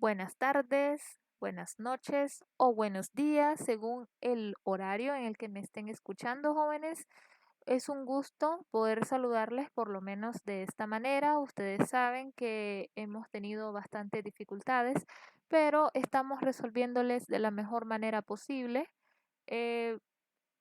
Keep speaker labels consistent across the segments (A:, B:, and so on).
A: Buenas tardes, buenas noches o buenos días, según el horario en el que me estén escuchando, jóvenes. Es un gusto poder saludarles por lo menos de esta manera. Ustedes saben que hemos tenido bastantes dificultades, pero estamos resolviéndoles de la mejor manera posible. Eh,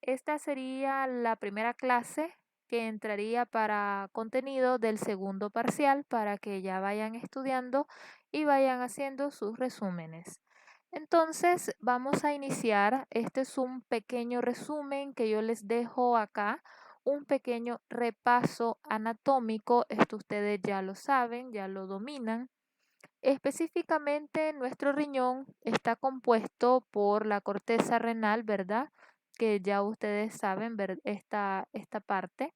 A: Esta sería la primera clase que entraría para contenido del segundo parcial para que ya vayan estudiando y vayan haciendo sus resúmenes. Entonces, vamos a iniciar. Este es un pequeño resumen que yo les dejo acá, un pequeño repaso anatómico. Esto ustedes ya lo saben, ya lo dominan. Específicamente, nuestro riñón está compuesto por la corteza renal, ¿verdad? Que ya ustedes saben ver esta parte.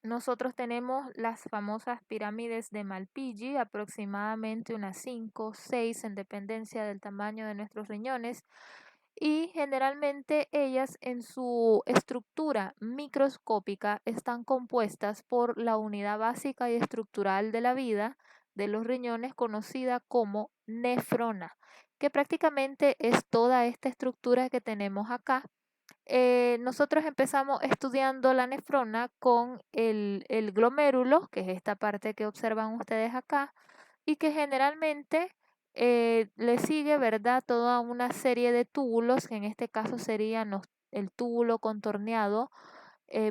A: Nosotros tenemos las famosas pirámides de Malpighi, aproximadamente unas 5 o 6 en dependencia del tamaño de nuestros riñones, y generalmente ellas en su estructura microscópica están compuestas por la unidad básica y estructural de la vida de los riñones conocida como nefrona, que prácticamente es toda esta estructura que tenemos acá. Nosotros empezamos estudiando la nefrona con el glomérulo, que es esta parte que observan ustedes acá, y que generalmente le sigue, ¿verdad? Toda una serie de túbulos, que en este caso serían el túbulo contorneado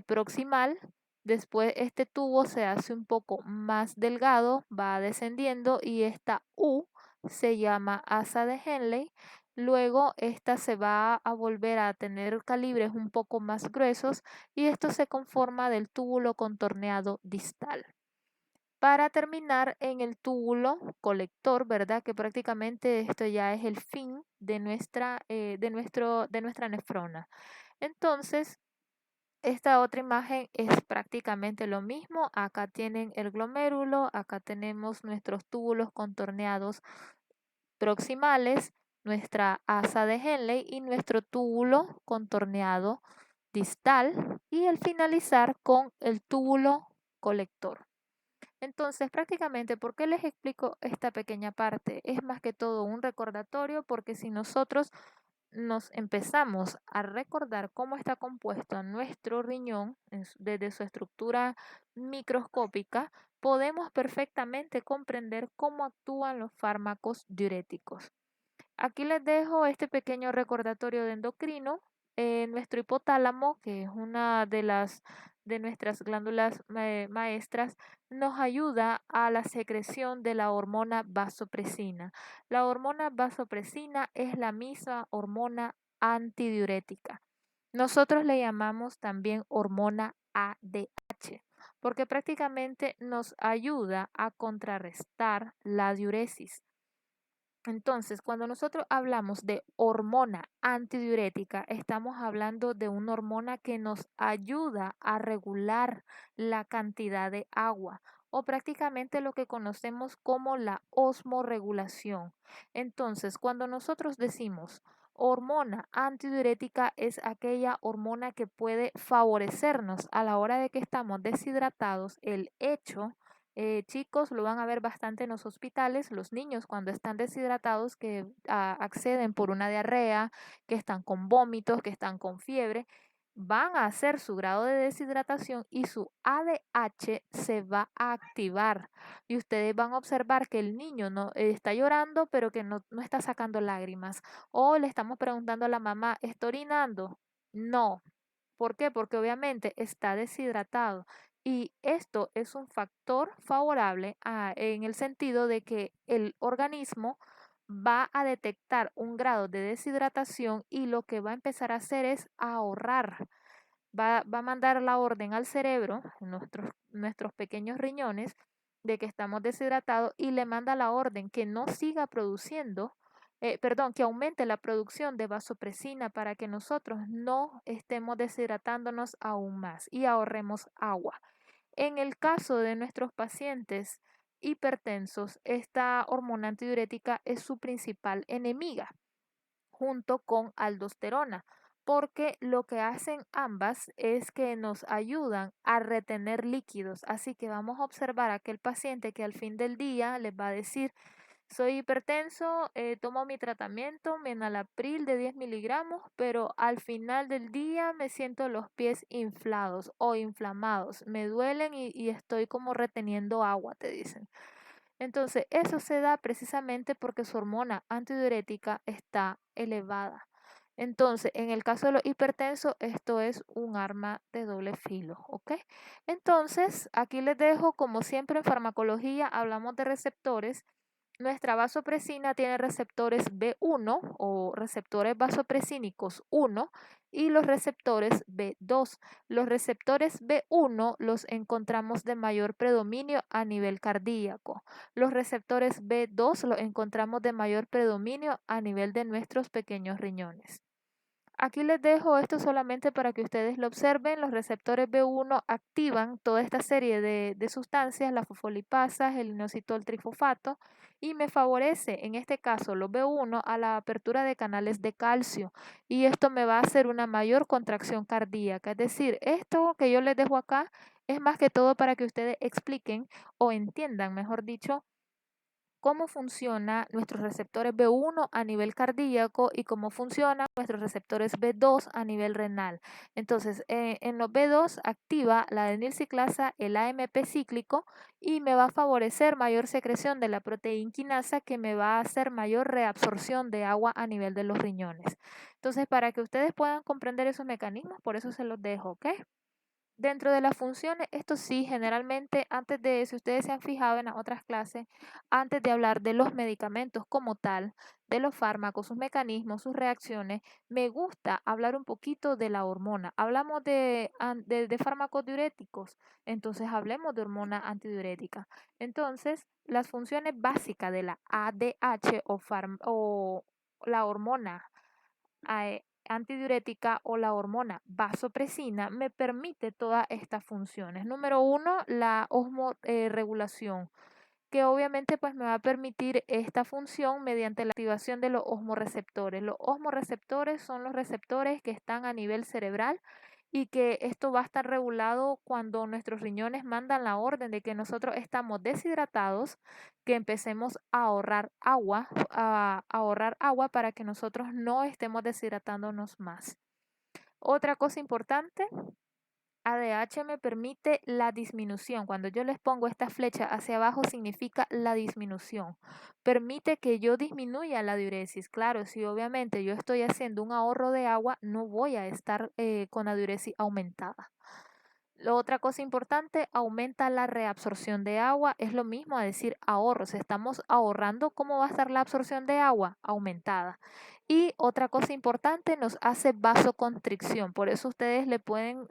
A: proximal. Después este tubo se hace un poco más delgado, va descendiendo y esta U se llama asa de Henle. Luego esta se va a volver a tener calibres un poco más gruesos y esto se conforma del túbulo contorneado distal. Para terminar en el túbulo colector, ¿verdad? Que prácticamente esto ya es el fin de nuestra nefrona. Entonces, esta otra imagen es prácticamente lo mismo. Acá tienen el glomérulo, acá tenemos nuestros túbulos contorneados proximales, nuestra asa de Henle y nuestro túbulo contorneado distal y al finalizar con el túbulo colector. Entonces, prácticamente, ¿por qué les explico esta pequeña parte? Es más que todo un recordatorio porque si nosotros nos empezamos a recordar cómo está compuesto nuestro riñón desde su estructura microscópica, podemos perfectamente comprender cómo actúan los fármacos diuréticos. Aquí les dejo este pequeño recordatorio de endocrino. Nuestro hipotálamo, que es una de nuestras glándulas maestras, nos ayuda a la secreción de la hormona vasopresina. La hormona vasopresina es la misma hormona antidiurética. Nosotros le llamamos también hormona ADH, porque prácticamente nos ayuda a contrarrestar la diuresis. Entonces, cuando nosotros hablamos de hormona antidiurética, estamos hablando de una hormona que nos ayuda a regular la cantidad de agua o prácticamente lo que conocemos como la osmorregulación. Entonces, cuando nosotros decimos hormona antidiurética es aquella hormona que puede favorecernos a la hora de que estamos deshidratados, el hecho chicos, lo van a ver bastante en los hospitales, los niños cuando están deshidratados que acceden por una diarrea, que están con vómitos, que están con fiebre, van a hacer su grado de deshidratación y su ADH se va a activar. Y ustedes van a observar que el niño no está llorando, pero que no está sacando lágrimas. O le estamos preguntando a la mamá, ¿está orinando? No. ¿Por qué? Porque obviamente está deshidratado. Y esto es un factor favorable en el sentido de que el organismo va a detectar un grado de deshidratación y lo que va a empezar a hacer es ahorrar. Va a mandar la orden al cerebro, nuestros pequeños riñones, de que estamos deshidratados y le manda la orden que no siga produciendo, perdón, que aumente la producción de vasopresina para que nosotros no estemos deshidratándonos aún más y ahorremos agua. En el caso de nuestros pacientes hipertensos, esta hormona antidiurética es su principal enemiga junto con aldosterona, porque lo que hacen ambas es que nos ayudan a retener líquidos. Así que vamos a observar a aquel paciente que al fin del día les va a decir, soy hipertenso, tomo mi tratamiento, mi enalapril de 10 miligramos, pero al final del día me siento los pies inflados o inflamados, me duelen y estoy como reteniendo agua, te dicen. Entonces, eso se da precisamente porque su hormona antidiurética está elevada. Entonces, en el caso de los hipertensos, esto es un arma de doble filo, ¿ok? Entonces, aquí les dejo, como siempre en farmacología, hablamos de receptores. Nuestra vasopresina tiene receptores B1 o receptores vasopresínicos 1 y los receptores B2. Los receptores B1 los encontramos de mayor predominio a nivel cardíaco. Los receptores B2 los encontramos de mayor predominio a nivel de nuestros pequeños riñones. Aquí les dejo esto solamente para que ustedes lo observen. Los receptores B1 activan toda esta serie de sustancias, las fosfolipasas, el inositol trifosfato, y me favorece, en este caso, los B1 a la apertura de canales de calcio. Y esto me va a hacer una mayor contracción cardíaca. Es decir, esto que yo les dejo acá es más que todo para que ustedes expliquen o entiendan, mejor dicho, cómo funciona nuestros receptores B1 a nivel cardíaco y cómo funcionan nuestros receptores B2 a nivel renal. Entonces, en los B2 activa la adenilciclasa, el AMP cíclico, y me va a favorecer mayor secreción de la proteína quinasa que me va a hacer mayor reabsorción de agua a nivel de los riñones. Entonces, para que ustedes puedan comprender esos mecanismos, por eso se los dejo, ¿ok? Dentro de las funciones, esto sí, generalmente, antes de, si ustedes se han fijado en las otras clases, antes de hablar de los medicamentos como tal, de los fármacos, sus mecanismos, sus reacciones, me gusta hablar un poquito de la hormona. Hablamos de fármacos diuréticos, entonces hablemos de hormona antidiurética. Entonces, las funciones básicas de la ADH o la hormona antidiurética o la hormona vasopresina me permite todas estas funciones. Número uno, la osmoregulación, que obviamente pues me va a permitir esta función mediante la activación de los osmoreceptores. Los osmoreceptores son los receptores que están a nivel cerebral y que esto va a estar regulado cuando nuestros riñones mandan la orden de que nosotros estamos deshidratados, que empecemos a ahorrar agua para que nosotros no estemos deshidratándonos más. Otra cosa importante, ADH me permite la disminución. Cuando yo les pongo esta flecha hacia abajo significa la disminución. Permite que yo disminuya la diuresis. Claro, si obviamente yo estoy haciendo un ahorro de agua, no voy a estar con la diuresis aumentada. Otra cosa importante, aumenta la reabsorción de agua. Es lo mismo a decir ahorro. Si estamos ahorrando, ¿cómo va a estar la absorción de agua? Aumentada. Y otra cosa importante, nos hace vasoconstricción. Por eso ustedes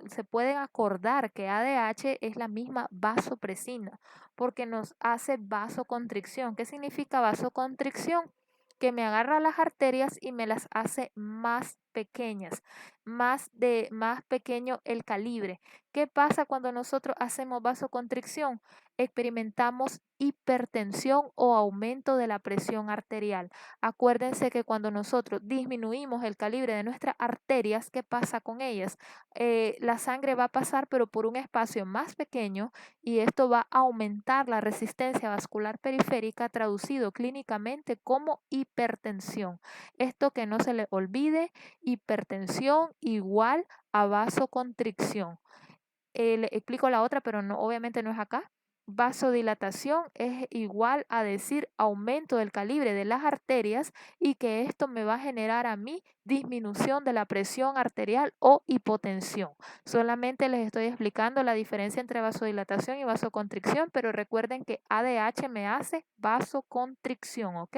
A: se pueden acordar que ADH es la misma vasopresina, porque nos hace vasoconstricción. ¿Qué significa vasoconstricción? Que me agarra las arterias y me las hace más pequeñas, más pequeño el calibre. ¿Qué pasa cuando nosotros hacemos vasoconstricción? Experimentamos hipertensión o aumento de la presión arterial. Acuérdense que cuando nosotros disminuimos el calibre de nuestras arterias, ¿qué pasa con ellas? La sangre va a pasar pero por un espacio más pequeño y esto va a aumentar la resistencia vascular periférica, traducido clínicamente como hipertensión. Esto que no se le olvide, hipertensión igual a vasoconstricción. Le explico la otra, pero no, obviamente no es acá. Vasodilatación es igual a decir aumento del calibre de las arterias y que esto me va a generar a mí disminución de la presión arterial o hipotensión. Solamente les estoy explicando la diferencia entre vasodilatación y vasoconstricción, pero recuerden que ADH me hace vasoconstricción, ¿ok?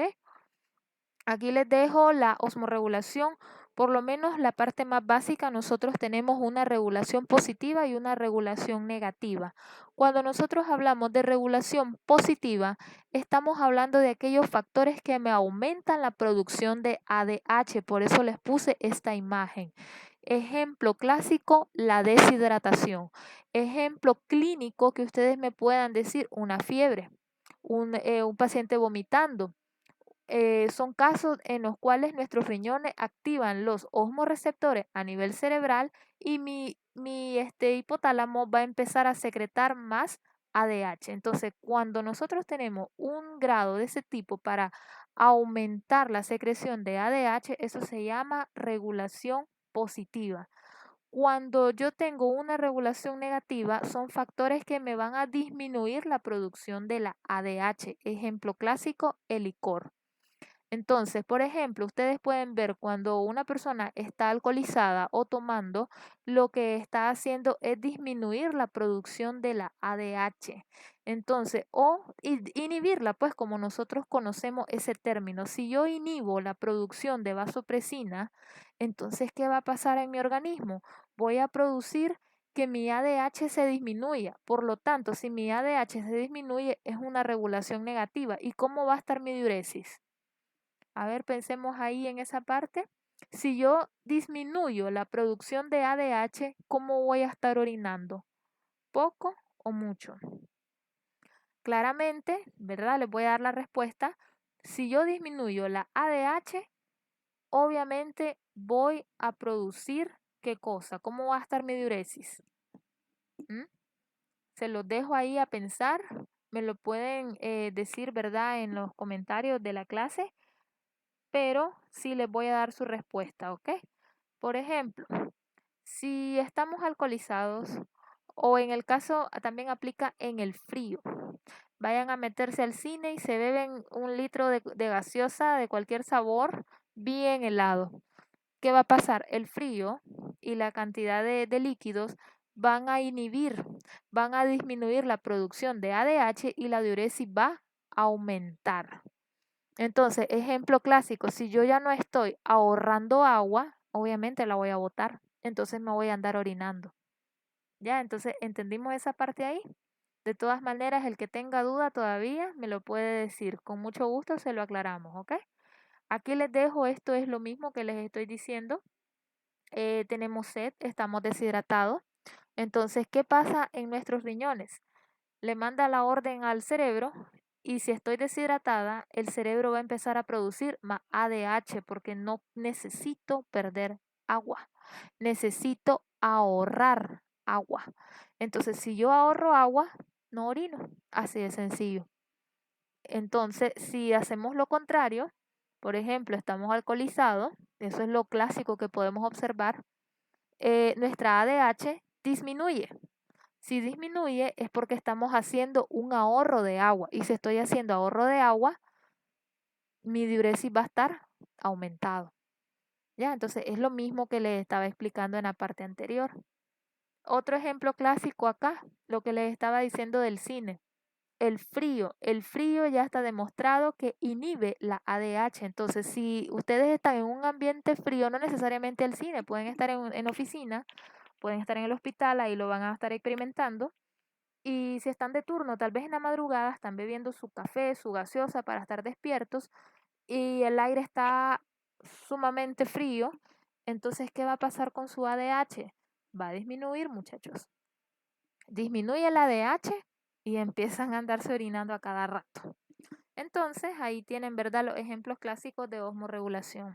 A: Aquí les dejo la osmorregulación. Por lo menos la parte más básica, nosotros tenemos una regulación positiva y una regulación negativa. Cuando nosotros hablamos de regulación positiva, estamos hablando de aquellos factores que me aumentan la producción de ADH. Por eso les puse esta imagen. Ejemplo clásico, la deshidratación. Ejemplo clínico que ustedes me puedan decir, una fiebre, un paciente vomitando. Son casos en los cuales nuestros riñones activan los osmoreceptores a nivel cerebral y mi hipotálamo va a empezar a secretar más ADH. Entonces, cuando nosotros tenemos un grado de ese tipo para aumentar la secreción de ADH, eso se llama regulación positiva. Cuando yo tengo una regulación negativa, son factores que me van a disminuir la producción de la ADH. Ejemplo clásico, el licor. Entonces, por ejemplo, ustedes pueden ver cuando una persona está alcoholizada o tomando, lo que está haciendo es disminuir la producción de la ADH. Entonces, o inhibirla, pues como nosotros conocemos ese término. Si yo inhibo la producción de vasopresina, entonces, ¿qué va a pasar en mi organismo? Voy a producir que mi ADH se disminuya. Por lo tanto, si mi ADH se disminuye, es una regulación negativa. ¿Y cómo va a estar mi diuresis? A ver, pensemos ahí en esa parte. Si yo disminuyo la producción de ADH, ¿cómo voy a estar orinando? ¿Poco o mucho? Claramente, ¿verdad? Les voy a dar la respuesta. Si yo disminuyo la ADH, obviamente voy a producir ¿qué cosa? ¿Cómo va a estar mi diuresis? ¿Mm? Se los dejo ahí a pensar. Me lo pueden decir, ¿verdad? En los comentarios de la clase, pero sí les voy a dar su respuesta, ¿ok? Por ejemplo, si estamos alcoholizados o en el caso también aplica en el frío, vayan a meterse al cine y se beben un litro de gaseosa de cualquier sabor bien helado. ¿Qué va a pasar? El frío y la cantidad de líquidos van a inhibir, van a disminuir la producción de ADH y la diuresis va a aumentar. Entonces, ejemplo clásico, si yo ya no estoy ahorrando agua, obviamente la voy a botar, entonces me voy a andar orinando. ¿Ya? Entonces, ¿entendimos esa parte ahí? De todas maneras, el que tenga duda todavía me lo puede decir. Con mucho gusto se lo aclaramos, ¿ok? Aquí les dejo, esto es lo mismo que les estoy diciendo. Tenemos sed, estamos deshidratados. Entonces, ¿qué pasa en nuestros riñones? Le manda la orden al cerebro y si estoy deshidratada, el cerebro va a empezar a producir más ADH porque no necesito perder agua. Necesito ahorrar agua. Entonces, si yo ahorro agua, no orino. Así de sencillo. Entonces, si hacemos lo contrario, por ejemplo, estamos alcoholizados, eso es lo clásico que podemos observar, nuestra ADH disminuye. Si disminuye es porque estamos haciendo un ahorro de agua. Y si estoy haciendo ahorro de agua, mi diuresis va a estar aumentado. ¿Ya? Entonces es lo mismo que les estaba explicando en la parte anterior. Otro ejemplo clásico acá, lo que les estaba diciendo del cine. El frío ya está demostrado que inhibe la ADH. Entonces, si ustedes están en un ambiente frío, no necesariamente el cine, pueden estar en oficina, pueden estar en el hospital, ahí lo van a estar experimentando. Y si están de turno, tal vez en la madrugada, están bebiendo su café, su gaseosa para estar despiertos y el aire está sumamente frío, entonces, ¿qué va a pasar con su ADH? Va a disminuir, muchachos. Disminuye el ADH y empiezan a andarse orinando a cada rato. Entonces, ahí tienen, ¿verdad?, los ejemplos clásicos de osmorregulación.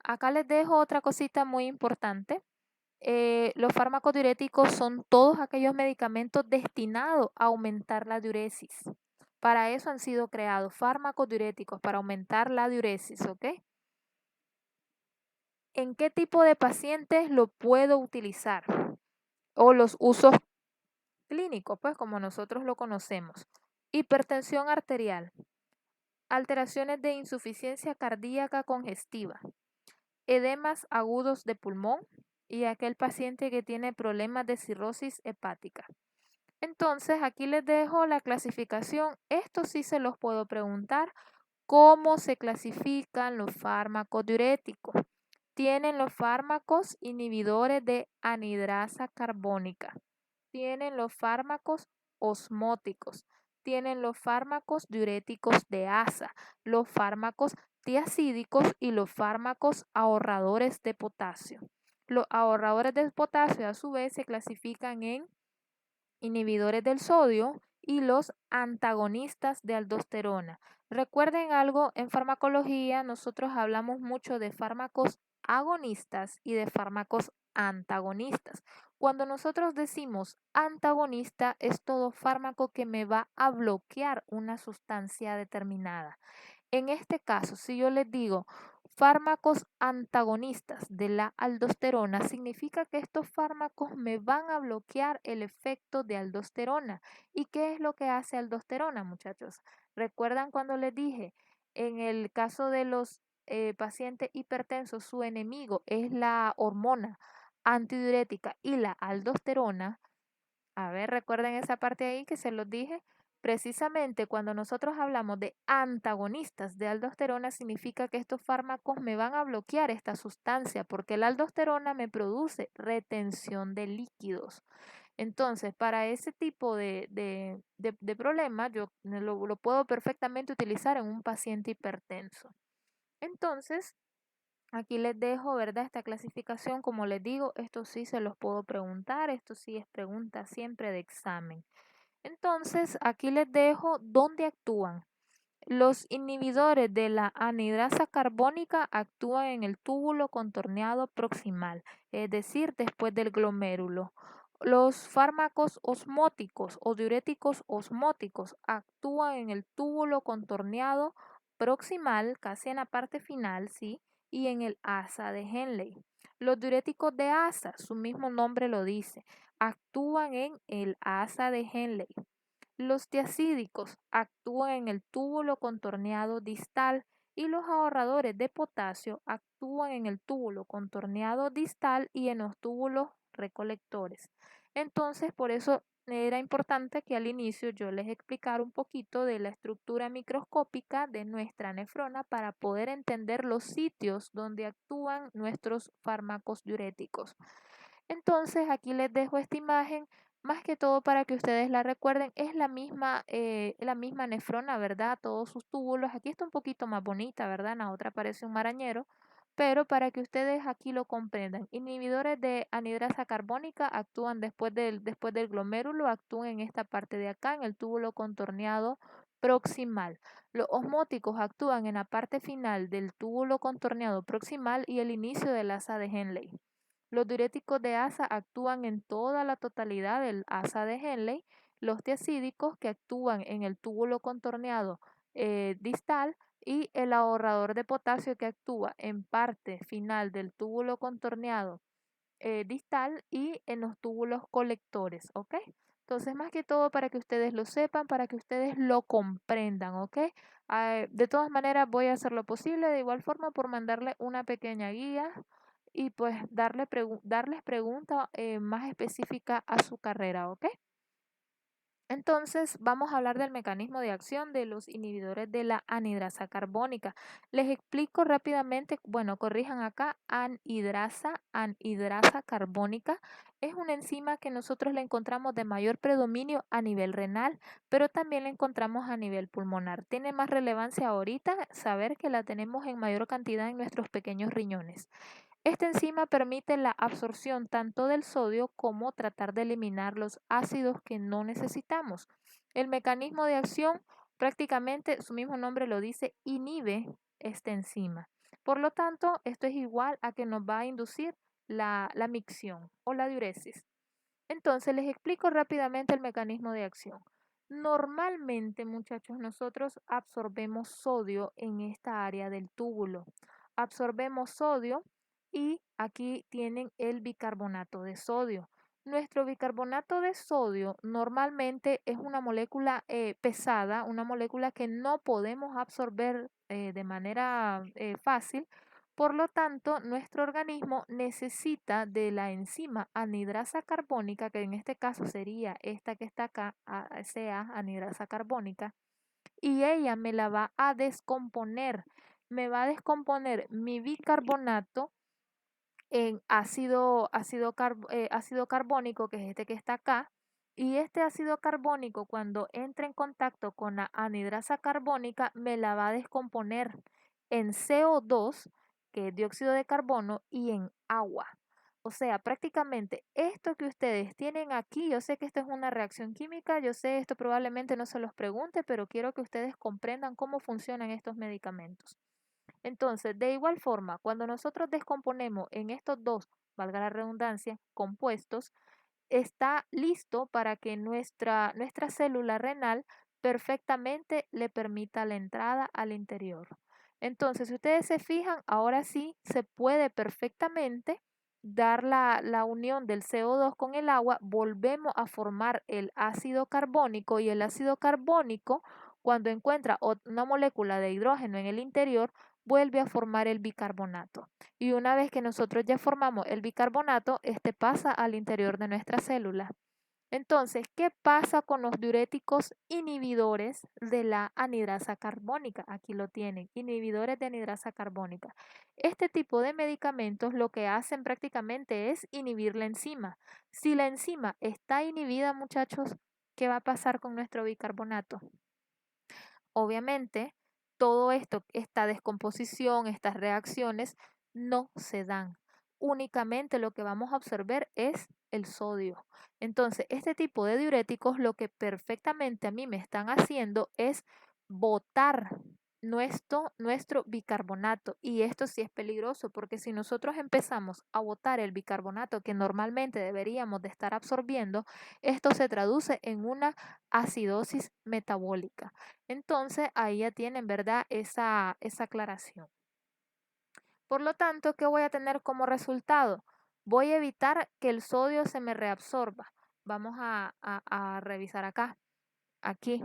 A: Acá les dejo otra cosita muy importante. Los fármacos diuréticos son todos aquellos medicamentos destinados a aumentar la diuresis. Para eso han sido creados fármacos diuréticos, para aumentar la diuresis, ¿ok? ¿En qué tipo de pacientes lo puedo utilizar? O los usos clínicos, pues como nosotros lo conocemos. Hipertensión arterial, alteraciones de insuficiencia cardíaca congestiva, edemas agudos de pulmón y aquel paciente que tiene problemas de cirrosis hepática. Entonces, aquí les dejo la clasificación. Esto sí se los puedo preguntar. ¿Cómo se clasifican los fármacos diuréticos? Tienen los fármacos inhibidores de anhidrasa carbónica. Tienen los fármacos osmóticos. Tienen los fármacos diuréticos de asa, los fármacos tiacídicos y los fármacos ahorradores de potasio. Los ahorradores de potasio a su vez se clasifican en inhibidores del sodio y los antagonistas de aldosterona. Recuerden algo, en farmacología nosotros hablamos mucho de fármacos agonistas y de fármacos antagonistas. Cuando nosotros decimos antagonista, es todo fármaco que me va a bloquear una sustancia determinada. En este caso, si yo les digo fármacos antagonistas de la aldosterona, significa que estos fármacos me van a bloquear el efecto de aldosterona. ¿Y qué es lo que hace aldosterona, muchachos? ¿Recuerdan cuando les dije, en el caso de los pacientes hipertensos, su enemigo es la hormona antidiurética y la aldosterona? A ver, recuerden esa parte ahí que se los dije. Precisamente cuando nosotros hablamos de antagonistas de aldosterona, significa que estos fármacos me van a bloquear esta sustancia porque la aldosterona me produce retención de líquidos. Entonces, para ese tipo de problema, yo lo puedo perfectamente utilizar en un paciente hipertenso. Entonces, aquí les dejo, ¿verdad? Esta clasificación, como les digo, esto sí se los puedo preguntar, esto sí es pregunta siempre de examen. Entonces, aquí les dejo dónde actúan. Los inhibidores de la anhidrasa carbónica actúan en el túbulo contorneado proximal, es decir, después del glomérulo. Los fármacos osmóticos o diuréticos osmóticos actúan en el túbulo contorneado proximal, casi en la parte final, ¿sí? Y en el asa de Henle. Los diuréticos de asa, su mismo nombre lo dice, actúan en el asa de Henle. Los tiacídicos actúan en el túbulo contorneado distal y los ahorradores de potasio actúan en el túbulo contorneado distal y en los túbulos recolectores. Entonces, por eso era importante que al inicio yo les explicara un poquito de la estructura microscópica de nuestra nefrona para poder entender los sitios donde actúan nuestros fármacos diuréticos. Entonces, aquí les dejo esta imagen, más que todo para que ustedes la recuerden, es la misma nefrona, ¿verdad? Todos sus túbulos. Aquí está un poquito más bonita, ¿verdad? En la otra parece un marañero, pero para que ustedes aquí lo comprendan. Inhibidores de anhidrasa carbónica actúan después del glomérulo, actúan en esta parte de acá, en el túbulo contorneado proximal. Los osmóticos actúan en la parte final del túbulo contorneado proximal y el inicio del asa de Henle. Los diuréticos de asa actúan en toda la totalidad del asa de Henle. Los tiacídicos que actúan en el túbulo contorneado distal y el ahorrador de potasio que actúa en parte final del túbulo contorneado distal y en los túbulos colectores, ¿ok? Entonces, más que todo para que ustedes lo sepan, para que ustedes lo comprendan, ¿ok? De todas maneras, voy a hacer lo posible de igual forma por mandarle una pequeña guía y pues darles preguntas más específicas a su carrera, ¿ok? Entonces, vamos a hablar del mecanismo de acción de los inhibidores de la anhidrasa carbónica. Les explico rápidamente, bueno, corrijan acá, anhidrasa carbónica es una enzima que nosotros le encontramos de mayor predominio a nivel renal, pero también la encontramos a nivel pulmonar. Tiene más relevancia ahorita saber que la tenemos en mayor cantidad en nuestros pequeños riñones. Esta enzima permite la absorción tanto del sodio como tratar de eliminar los ácidos que no necesitamos. El mecanismo de acción, prácticamente su mismo nombre lo dice, inhibe esta enzima. Por lo tanto, esto es igual a que nos va a inducir la micción o la diuresis. Entonces, les explico rápidamente el mecanismo de acción. Normalmente, muchachos, nosotros absorbemos sodio en esta área del túbulo. Absorbemos sodio y aquí tienen el bicarbonato de sodio. Nuestro bicarbonato de sodio normalmente es una molécula pesada, una molécula que no podemos absorber de manera fácil. Por lo tanto, nuestro organismo necesita de la enzima anhidrasa carbónica, que en este caso sería esta que está acá, CA, anhidrasa carbónica, y ella me la va a descomponer. Me va a descomponer mi bicarbonato en ácido carbónico, que es este que está acá, y este ácido carbónico cuando entra en contacto con la anhidrasa carbónica me la va a descomponer en CO2, que es dióxido de carbono, y en agua. O sea, prácticamente esto que ustedes tienen aquí, yo sé que esto es una reacción química, yo sé esto probablemente no se los pregunte, pero quiero que ustedes comprendan cómo funcionan estos medicamentos. Entonces, de igual forma, cuando nosotros descomponemos en estos dos valga la redundancia, compuestos, está listo para que nuestra célula renal perfectamente le permita la entrada al interior. Entonces, si ustedes se fijan, ahora sí se puede perfectamente dar la unión del CO2 con el agua, volvemos a formar el ácido carbónico y el ácido carbónico, cuando encuentra una molécula de hidrógeno en el interior, vuelve a formar el bicarbonato. Y una vez que nosotros ya formamos el bicarbonato, este pasa al interior de nuestra célula. Entonces, ¿qué pasa con los diuréticos inhibidores de la anhidrasa carbónica? Aquí lo tienen, inhibidores de anhidrasa carbónica. Este tipo de medicamentos lo que hacen prácticamente es inhibir la enzima. Si la enzima está inhibida, muchachos, ¿qué va a pasar con nuestro bicarbonato? Obviamente, todo esto, esta descomposición, estas reacciones, no se dan. Únicamente lo que vamos a observar es el sodio. Entonces, este tipo de diuréticos lo que perfectamente a mí me están haciendo es botar nuestro bicarbonato. Y esto sí es peligroso porque si nosotros empezamos a botar el bicarbonato que normalmente deberíamos de estar absorbiendo, esto se traduce en una acidosis metabólica. Entonces, ahí ya tienen, ¿verdad? Esa aclaración. Por lo tanto, ¿qué voy a tener como resultado? Voy a evitar que el sodio se me reabsorba. Vamos a revisar acá. Aquí.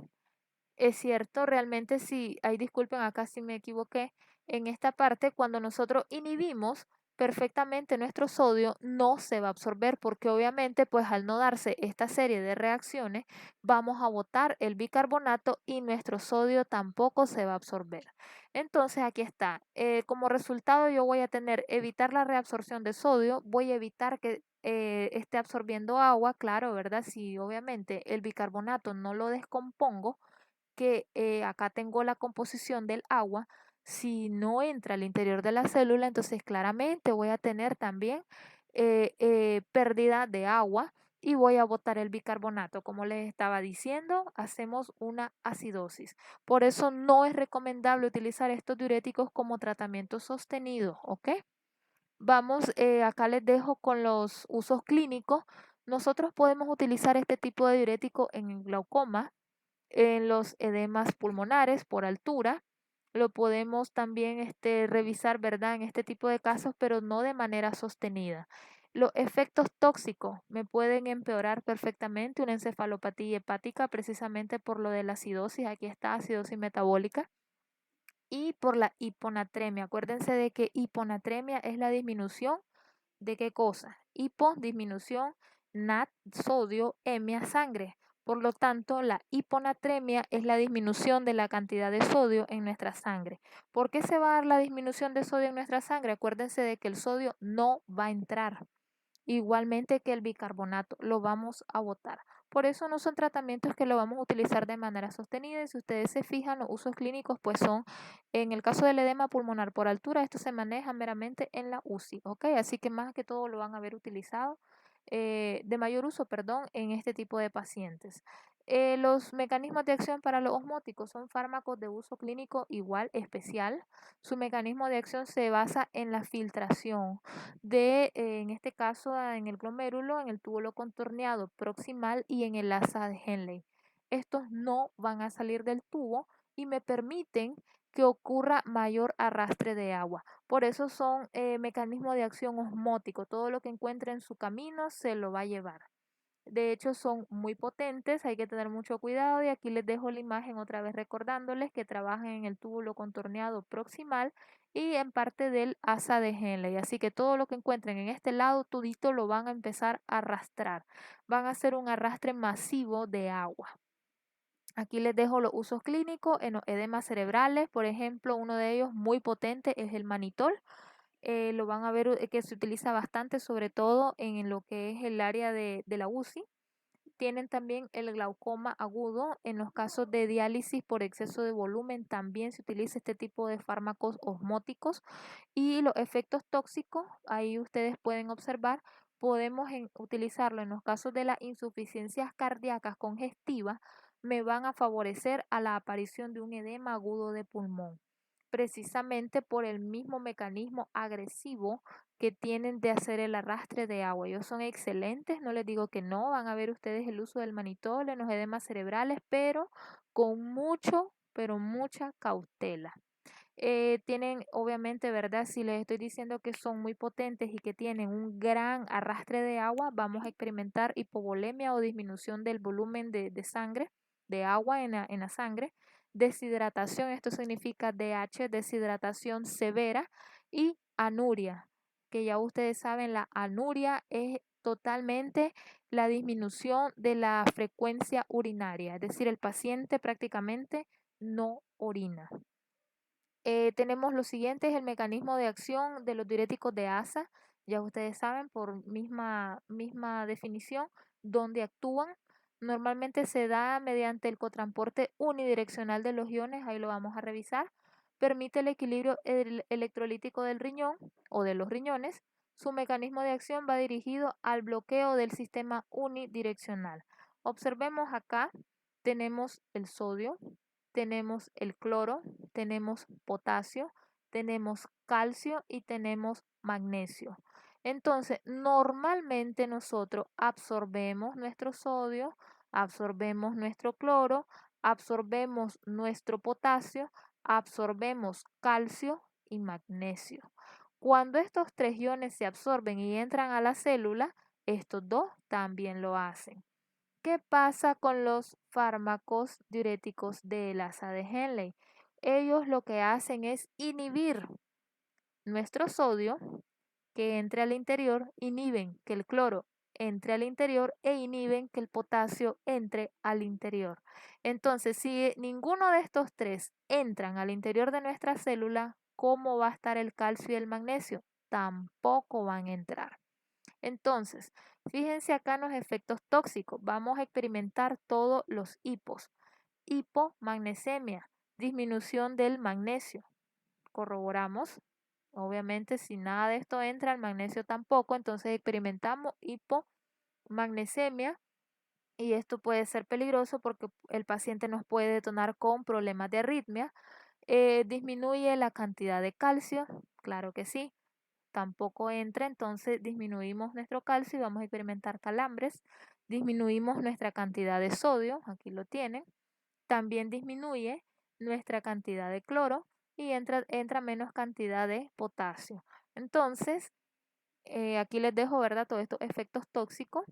A: Es cierto, realmente sí, ahí disculpen acá si me equivoqué, en esta parte cuando nosotros inhibimos perfectamente nuestro sodio no se va a absorber porque obviamente pues al no darse esta serie de reacciones vamos a botar el bicarbonato y nuestro sodio tampoco se va a absorber. Entonces aquí está, como resultado yo voy a tener evitar la reabsorción de sodio, voy a evitar que esté absorbiendo agua, claro, ¿verdad? Si obviamente el bicarbonato no lo descompongo, que acá tengo la composición del agua, si no entra al interior de la célula, entonces claramente voy a tener también pérdida de agua y voy a botar el bicarbonato. Como les estaba diciendo, hacemos una acidosis. Por eso no es recomendable utilizar estos diuréticos como tratamiento sostenido, ¿ok? Vamos, acá les dejo con los usos clínicos. Nosotros podemos utilizar este tipo de diurético en el glaucoma, en los edemas pulmonares por altura. Lo podemos también revisar, ¿verdad? En este tipo de casos, pero no de manera sostenida. Los efectos tóxicos me pueden empeorar perfectamente una encefalopatía hepática precisamente por lo de la acidosis. Aquí está acidosis metabólica y por la hiponatremia. Acuérdense de que hiponatremia es la disminución de qué cosa. Hipo, disminución, nat, sodio, hemia, sangre. Por lo tanto, la hiponatremia es la disminución de la cantidad de sodio en nuestra sangre. ¿Por qué se va a dar la disminución de sodio en nuestra sangre? Acuérdense de que el sodio no va a entrar. Igualmente que el bicarbonato, lo vamos a botar. Por eso no son tratamientos que lo vamos a utilizar de manera sostenida. Y si ustedes se fijan, los usos clínicos pues son, en el caso del edema pulmonar por altura, esto se maneja meramente en la UCI, ¿ok? Así que más que todo lo van a haber utilizado, de mayor uso, perdón, en este tipo de pacientes. Los mecanismos de acción para los osmóticos son fármacos de uso clínico igual especial. Su mecanismo de acción se basa en la filtración en este caso, en el glomérulo, en el túbulo contorneado proximal y en el asa de Henle. Estos no van a salir del tubo y me permiten que ocurra mayor arrastre de agua. Por eso son mecanismos de acción osmótico. Todo lo que encuentre en su camino se lo va a llevar. De hecho, son muy potentes, hay que tener mucho cuidado y aquí les dejo la imagen otra vez recordándoles que trabajan en el túbulo contorneado proximal y en parte del asa de Henle. Así que todo lo que encuentren en este lado, tudito lo van a empezar a arrastrar. Van a hacer un arrastre masivo de agua. Aquí les dejo los usos clínicos en los edemas cerebrales. Por ejemplo, uno de ellos muy potente es el manitol. Lo van a ver que se utiliza bastante, sobre todo en lo que es el área de la UCI. Tienen también el glaucoma agudo. En los casos de diálisis por exceso de volumen también se utiliza este tipo de fármacos osmóticos. Y los efectos tóxicos, ahí ustedes pueden observar, podemos utilizarlo en los casos de las insuficiencias cardíacas congestivas, me van a favorecer a la aparición de un edema agudo de pulmón, precisamente por el mismo mecanismo agresivo que tienen de hacer el arrastre de agua. Ellos son excelentes, no les digo que no, van a ver ustedes el uso del manitol en los edemas cerebrales, pero con mucho, pero mucha cautela. Tienen, obviamente, ¿verdad? Si les estoy diciendo que son muy potentes y que tienen un gran arrastre de agua, vamos a experimentar hipovolemia o disminución del volumen de sangre, de agua en la sangre. Deshidratación, esto significa DH, deshidratación severa, y anuria, que ya ustedes saben, la anuria es totalmente la disminución de la frecuencia urinaria, es decir, el paciente prácticamente no orina. Tenemos lo siguiente, es el mecanismo de acción de los diuréticos de ASA. Ya ustedes saben, por misma definición, dónde actúan. Normalmente se da mediante el cotransporte unidireccional de los iones, ahí lo vamos a revisar. Permite el equilibrio electrolítico del riñón o de los riñones. Su mecanismo de acción va dirigido al bloqueo del sistema unidireccional. Observemos acá, tenemos el sodio, tenemos el cloro, tenemos potasio, tenemos calcio y tenemos magnesio. Entonces, normalmente nosotros absorbemos nuestro sodio, absorbemos nuestro cloro, absorbemos nuestro potasio, absorbemos calcio y magnesio. Cuando estos tres iones se absorben y entran a la célula, estos dos también lo hacen. ¿Qué pasa con los fármacos diuréticos de la asa de Henle? Ellos lo que hacen es inhibir nuestro sodio que entre al interior, inhiben que el cloro entre al interior e inhiben que el potasio entre al interior. Entonces, si ninguno de estos tres entran al interior de nuestra célula, ¿cómo va a estar el calcio y el magnesio? Tampoco van a entrar. Entonces, fíjense acá en los efectos tóxicos. Vamos a experimentar todos los hipos. Hipomagnesemia, disminución del magnesio. Corroboramos. Obviamente, si nada de esto entra, el magnesio tampoco. Entonces, experimentamos hipomagnesemia. Y esto puede ser peligroso porque el paciente nos puede detonar con problemas de arritmia. Disminuye la cantidad de calcio. Claro que sí, tampoco entra, entonces disminuimos nuestro calcio y vamos a experimentar calambres. Disminuimos nuestra cantidad de sodio, aquí lo tienen. También disminuye nuestra cantidad de cloro y entra menos cantidad de potasio. Entonces, aquí les dejo, ¿verdad? Todos estos efectos tóxicos.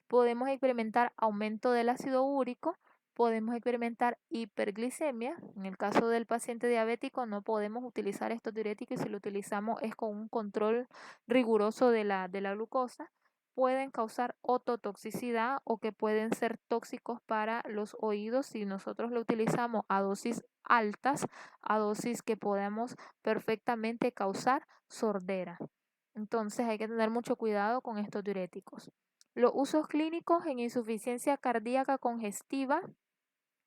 A: Podemos experimentar aumento del ácido úrico, podemos experimentar hiperglicemia. En el caso del paciente diabético no podemos utilizar estos diuréticos y si lo utilizamos es con un control riguroso de la glucosa. Pueden causar ototoxicidad o que pueden ser tóxicos para los oídos si nosotros lo utilizamos a dosis altas, a dosis que podemos perfectamente causar sordera. Entonces hay que tener mucho cuidado con estos diuréticos. Los usos clínicos en insuficiencia cardíaca congestiva,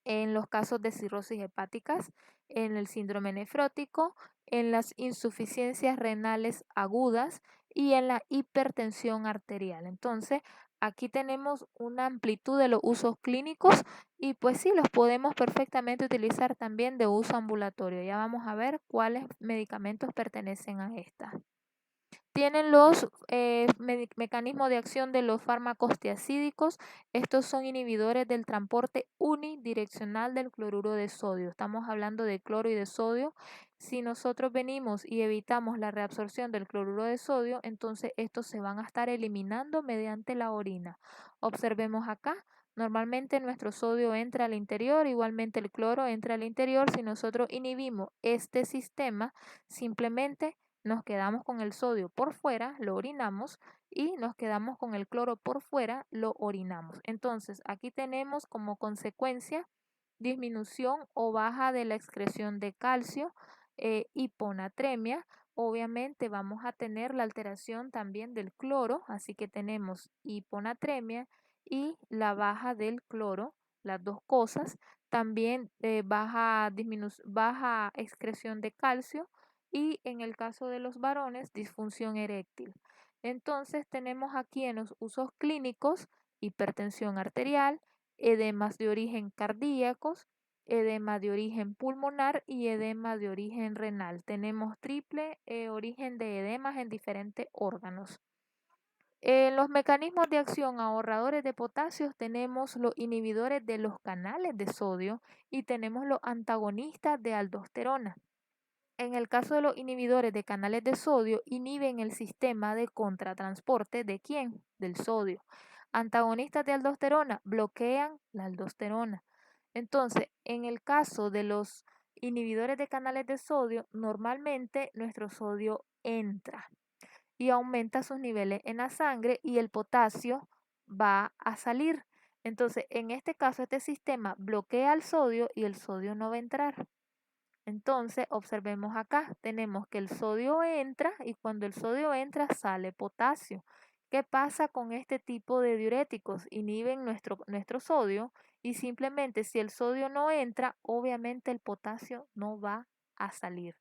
A: en los casos de cirrosis hepáticas, en el síndrome nefrótico, en las insuficiencias renales agudas y en la hipertensión arterial. Entonces, aquí tenemos una amplitud de los usos clínicos y pues sí, los podemos perfectamente utilizar también de uso ambulatorio. Ya vamos a ver cuáles medicamentos pertenecen a esta. Tienen los mecanismos de acción de los fármacos tiazídicos. Estos son inhibidores del transporte unidireccional del cloruro de sodio. Estamos hablando de cloro y de sodio. Si nosotros venimos y evitamos la reabsorción del cloruro de sodio, entonces estos se van a estar eliminando mediante la orina. Observemos acá. Normalmente nuestro sodio entra al interior, igualmente el cloro entra al interior. Si nosotros inhibimos este sistema, simplemente nos quedamos con el sodio por fuera, lo orinamos, y nos quedamos con el cloro por fuera, lo orinamos. Entonces, aquí tenemos como consecuencia disminución o baja de la excreción de calcio, hiponatremia. Obviamente vamos a tener la alteración también del cloro, así que tenemos hiponatremia y la baja del cloro, las dos cosas. También baja excreción de calcio y en el caso de los varones, disfunción eréctil. Entonces tenemos aquí en los usos clínicos hipertensión arterial, edemas de origen cardíacos, edema de origen pulmonar y edema de origen renal. Tenemos triple origen de edemas en diferentes órganos. En los mecanismos de acción ahorradores de potasio tenemos los inhibidores de los canales de sodio y tenemos los antagonistas de aldosterona. En el caso de los inhibidores de canales de sodio, inhiben el sistema de contratransporte de ¿quién? Del sodio. Antagonistas de aldosterona bloquean la aldosterona. Entonces, en el caso de los inhibidores de canales de sodio, normalmente nuestro sodio entra y aumenta sus niveles en la sangre y el potasio va a salir. Entonces, en este caso, este sistema bloquea el sodio y el sodio no va a entrar. Entonces, observemos acá, tenemos que el sodio entra y cuando el sodio entra sale potasio. ¿Qué pasa con este tipo de diuréticos? Inhiben nuestro sodio y simplemente si el sodio no entra, obviamente el potasio no va a salir.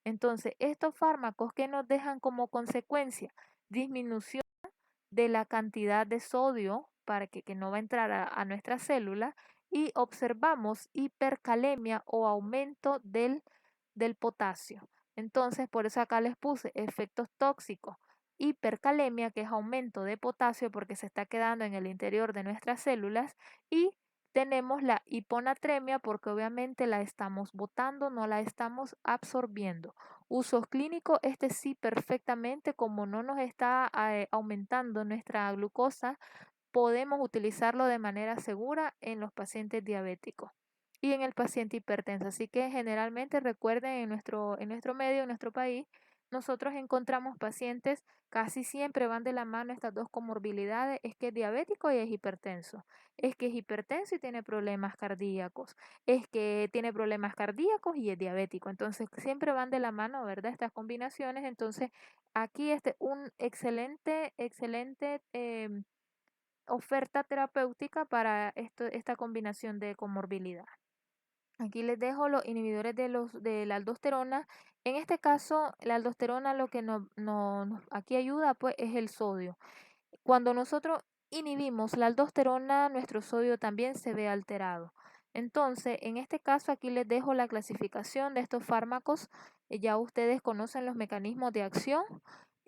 A: Entonces, estos fármacos que nos dejan como consecuencia disminución de la cantidad de sodio para que no va a entrar a nuestra célula y observamos hipercalemia o aumento del potasio. Entonces, por eso acá les puse efectos tóxicos. Hipercalemia, que es aumento de potasio porque se está quedando en el interior de nuestras células, y tenemos la hiponatremia porque obviamente la estamos botando, no la estamos absorbiendo. Usos clínicos, este sí perfectamente, como no nos está aumentando nuestra glucosa, podemos utilizarlo de manera segura en los pacientes diabéticos y en el paciente hipertenso. Así que generalmente recuerden en nuestro medio, en nuestro país, nosotros encontramos pacientes, casi siempre van de la mano estas dos comorbilidades, es que es diabético y es hipertenso, es que es hipertenso y tiene problemas cardíacos, es que tiene problemas cardíacos y es diabético. Entonces siempre van de la mano, ¿verdad? Estas combinaciones. Entonces aquí un excelente oferta terapéutica para esta combinación de comorbilidad. Aquí les dejo los inhibidores de la aldosterona. En este caso, la aldosterona lo que aquí ayuda pues es el sodio. Cuando nosotros inhibimos la aldosterona, nuestro sodio también se ve alterado. Entonces, en este caso, aquí les dejo la clasificación de estos fármacos. Ya ustedes conocen los mecanismos de acción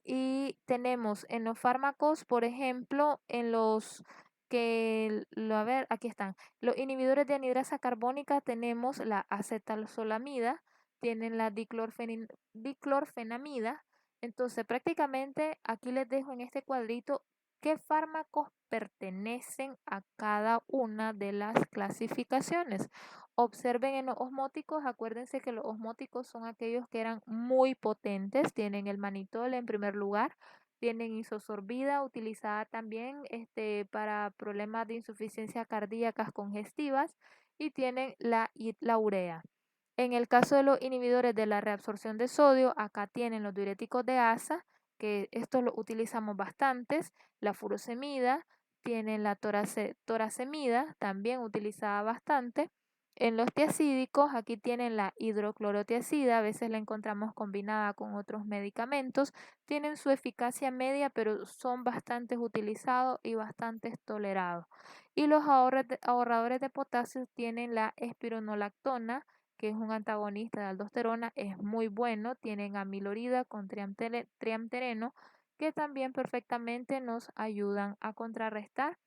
A: y tenemos en los fármacos, por ejemplo, a ver, aquí están. Los inhibidores de anhidrasa carbónica tenemos la acetalsolamida, tienen la diclorfenamida. Entonces, prácticamente aquí les dejo en este cuadrito qué fármacos pertenecen a cada una de las clasificaciones. Observen en los osmóticos, acuérdense que los osmóticos son aquellos que eran muy potentes, tienen el manitol en primer lugar, tienen isosorbida utilizada también para problemas de insuficiencia cardíacas congestivas y tienen la urea. En el caso de los inhibidores de la reabsorción de sodio, acá tienen los diuréticos de asa, que estos los utilizamos bastantes, la furosemida, tienen la toracemida, también utilizada bastante. En los tiacídicos, aquí tienen la hidroclorotiacida, a veces la encontramos combinada con otros medicamentos. Tienen su eficacia media, pero son bastante utilizados y bastante tolerados. Y los ahorradores de potasio tienen la espironolactona, que es un antagonista de aldosterona, es muy bueno. Tienen amilorida con triamtereno, que también perfectamente nos ayudan a contrarrestar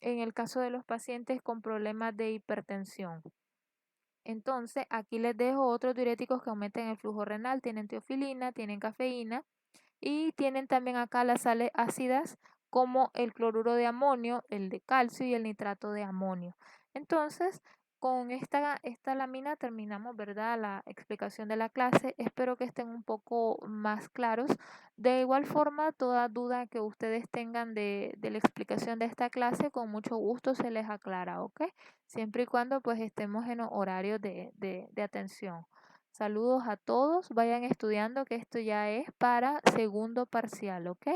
A: en el caso de los pacientes con problemas de hipertensión. Entonces, aquí les dejo otros diuréticos que aumentan el flujo renal. Tienen teofilina, tienen cafeína y tienen también acá las sales ácidas como el cloruro de amonio, el de calcio y el nitrato de amonio. Entonces, con esta lámina terminamos, ¿verdad?, la explicación de la clase. Espero que estén un poco más claros. De igual forma, toda duda que ustedes tengan de la explicación de esta clase, con mucho gusto se les aclara, ¿ok? Siempre y cuando pues estemos en horario de atención. Saludos a todos, vayan estudiando que esto ya es para segundo parcial, ¿ok?